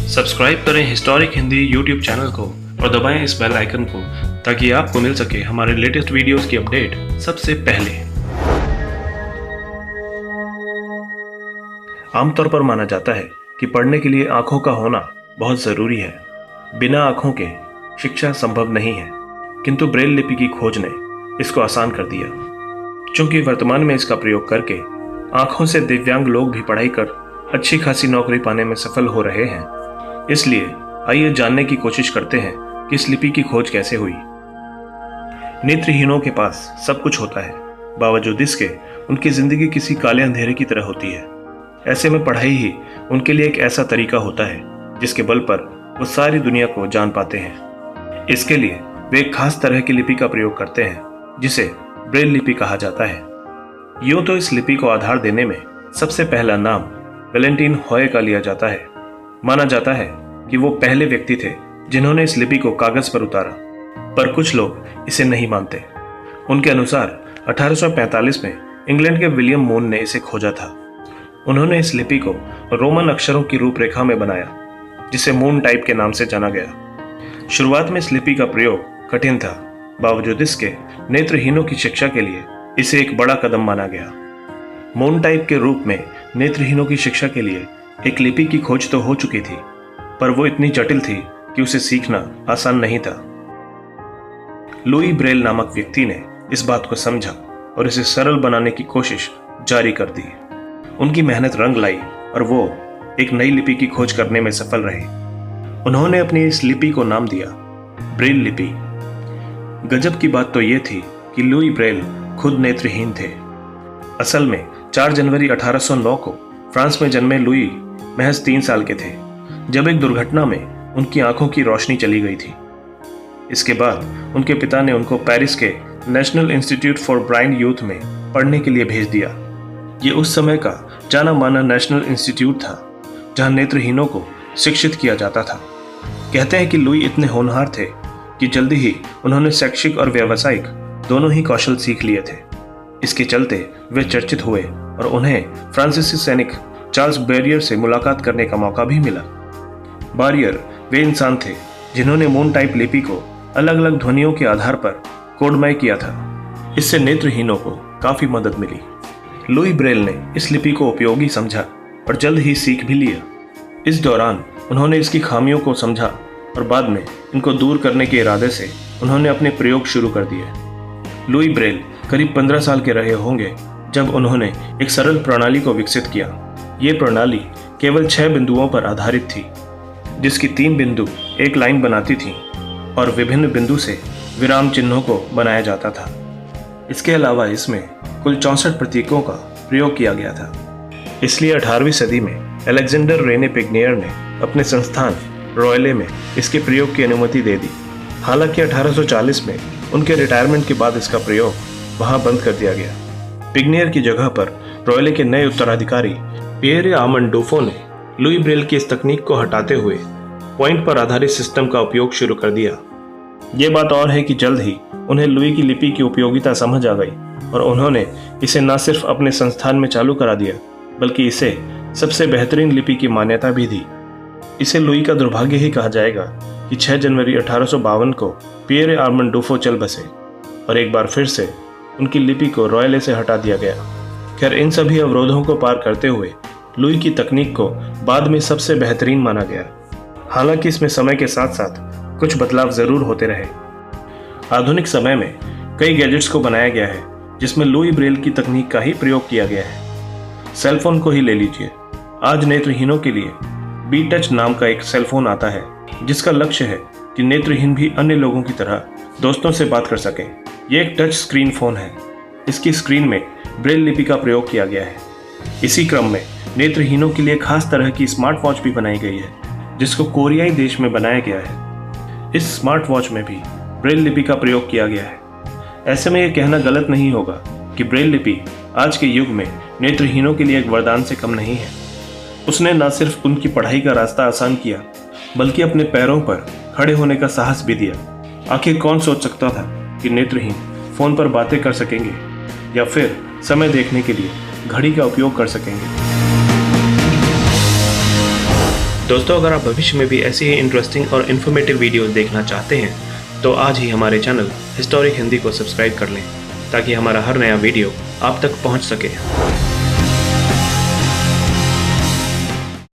Subscribe करें historic Hindi YouTube channel को और दबाएं इस बेल आइकन को ताकि आपको मिल सके हमारे लेटेस्ट वीडियोस की अपडेट सबसे पहले। आमतौर पर माना जाता है कि पढ़ने के लिए आंखों का होना बहुत ज़रूरी है। बिना आंखों के शिक्षा संभव नहीं है, किंतु ब्रेल लिपि की खोज ने इसको आसान कर दिया। चूंकि वर्तमान में इसका प्रयोग करके आंखों से दिव्यांग लोग भी पढ़ाई कर अच्छी खासी नौकरी पाने में सफल हो रहे हैं, इसलिए आइए जानने की कोशिश करते हैं कि इस लिपि की खोज कैसे हुई। नेत्रहीनों के पास सब कुछ होता है, बावजूद इसके उनकी जिंदगी किसी काले अंधेरे की तरह होती है। ऐसे में पढ़ाई ही उनके लिए एक ऐसा तरीका होता है जिसके बल पर वो सारी दुनिया को जान पाते हैं। इसके लिए वे एक खास तरह की लिपि का प्रयोग करते हैं जिसे ब्रेल लिपि कहा जाता है। यूं तो इस लिपि को आधार देने में सबसे पहला नाम वैलेंटाइन हॉय का लिया जाता है। माना जाता है कि वो पहले व्यक्ति थे जिन्होंने इस लिपि को कागज पर उतारा, पर कुछ लोग इसे नहीं मानते। उनके अनुसार 1845 में इंग्लैंड के विलियम मून ने इसे खोजा था। उन्होंने इस लिपि को रोमन अक्षरों की रूपरेखा में बनाया, जिसे मून टाइप के नाम से जाना गया। शुरुआत में इस लिपि का प्रयोग कठिन था, बावजूद इसके नेत्रहीनों की शिक्षा के लिए इसे एक बड़ा कदम माना गया। मून टाइप के रूप में नेत्रहीनों की शिक्षा के लिए एक लिपि की खोज तो हो चुकी थी, पर वो इतनी जटिल थी कि उसे सीखना आसान नहीं था। लुई ब्रेल नामक व्यक्ति ने इस बात को समझा और इसे सरल बनाने की कोशिश जारी कर दी। उनकी मेहनत रंग लाई और वो एक नई लिपि की खोज करने में सफल रहे। उन्होंने अपनी इस लिपि को नाम दिया ब्रेल लिपि। गजब की बात तो ये थी कि लुई ब्रेल खुद नेत्रहीन थे। असल में 4 जनवरी 1809 को फ्रांस में जन्मे लुई महज 3 साल के थे जब एक दुर्घटना में उनकी आंखों की रोशनी चली गई थी। इसके बाद उनके पिता ने उनको पेरिस के national institute for blind youth में पढ़ने के लिए भेज दिया। ये उस समय का जाना माना नेशनल इंस्टीट्यूट था जहां नेत्रहीनों को शिक्षित किया जाता था। कहते हैं कि लुई इतने होनहार थे कि जल्दी ही उन्होंने शैक्षिक और व्यावसायिक दोनों ही कौशल सीख लिए थे। इसके चलते वे चर्चित हुए और उन्हें फ्रांसीसी सैनिक चार्ल्स बैरियर से मुलाकात करने का मौका भी मिला। बैरियर वे इंसान थे जिन्होंने मून टाइप लिपि को अलग अलग ध्वनियों के आधार पर कोडमय किया था। इससे नेत्रहीनों को काफी मदद मिली। लुई ब्रेल ने इस लिपि को उपयोगी समझा और जल्द ही सीख भी लिया। इस दौरान उन्होंने इसकी खामियों को समझा और बाद में इनको दूर करने के इरादे से उन्होंने अपने प्रयोग शुरू कर दिए। लुई ब्रेल करीब 15 साल के रहे होंगे जब उन्होंने एक सरल प्रणाली को विकसित किया। ये प्रणाली केवल 6 बिंदुओं पर आधारित थी, जिसकी 3 बिंदु एक लाइन बनाती थी और विभिन्न बिंदु से विराम चिन्हों को बनाया जाता था। इसके अलावा इसमें कुल 64 प्रतीकों का प्रयोग किया गया था। इसलिए 18वीं सदी में अलेक्जेंडर रेने पिग्नियर ने अपने संस्थान रॉयले में इसके प्रयोग की अनुमति दे दी। हालांकि 1840 में उनके रिटायरमेंट के बाद इसका प्रयोग वहां बंद कर दिया गया। पिग्नियर की जगह पर रॉयले के नए उत्तराधिकारी पियरे आर्मंड डुफो ने लुई ब्रेल की इस तकनीक को हटाते हुए पॉइंट पर आधारित सिस्टम का उपयोग शुरू कर दिया। ये बात और है कि जल्द ही उन्हें लुई की लिपि की उपयोगिता समझ आ गई और उन्होंने इसे न सिर्फ अपने संस्थान में चालू करा दिया, बल्कि इसे सबसे बेहतरीन लिपि की मान्यता भी दी। इसे लुई का दुर्भाग्य ही कहा जाएगा कि 6 जनवरी 1852 को पियरे आर्मंड डुफो चल बसे और एक बार फिर से उनकी लिपि को रॉयले से हटा दिया गया। खैर, इन सभी अवरोधों को पार करते हुए लुई की तकनीक को बाद में सबसे बेहतरीन माना गया। हालांकि इसमें समय के साथ साथ कुछ बदलाव जरूर होते रहे। आधुनिक समय में कई गैजेट्स को बनाया गया है जिसमें लुई ब्रेल की तकनीक का ही प्रयोग किया गया है। सेलफोन को ही ले लीजिए। आज नेत्रहीनों के लिए बी टच नाम का एक सेलफोन आता है जिसका लक्ष्य है कि नेत्रहीन भी अन्य लोगों की तरह दोस्तों से बात कर सकें। यह एक टच स्क्रीन फोन है। इसकी स्क्रीन में ब्रेल लिपि का प्रयोग किया गया है। इसी क्रम में नेत्रहीनों के लिए खास तरह की स्मार्ट वॉच भी बनाई गई है जिसको कोरियाई देश में बनाया गया है। इस स्मार्ट वॉच में भी ब्रेल लिपि का प्रयोग किया गया है। ऐसे में यह कहना गलत नहीं होगा कि ब्रेल लिपि आज के युग में नेत्रहीनों के लिए एक वरदान से कम नहीं है। उसने न सिर्फ उनकी पढ़ाई का रास्ता आसान किया, बल्कि अपने पैरों पर खड़े होने का साहस भी दिया। आखिर कौन सोच सकता था कि नेत्रहीन फोन पर बातें कर सकेंगे या फिर समय देखने के लिए घड़ी का उपयोग कर सकेंगे। दोस्तों, अगर आप भविष्य में भी ऐसी ही इंटरेस्टिंग और इन्फॉर्मेटिव वीडियोस देखना चाहते हैं तो आज ही हमारे चैनल हिस्टोरिक हिंदी को सब्सक्राइब कर लें ताकि हमारा हर नया वीडियो आप तक पहुंच सके।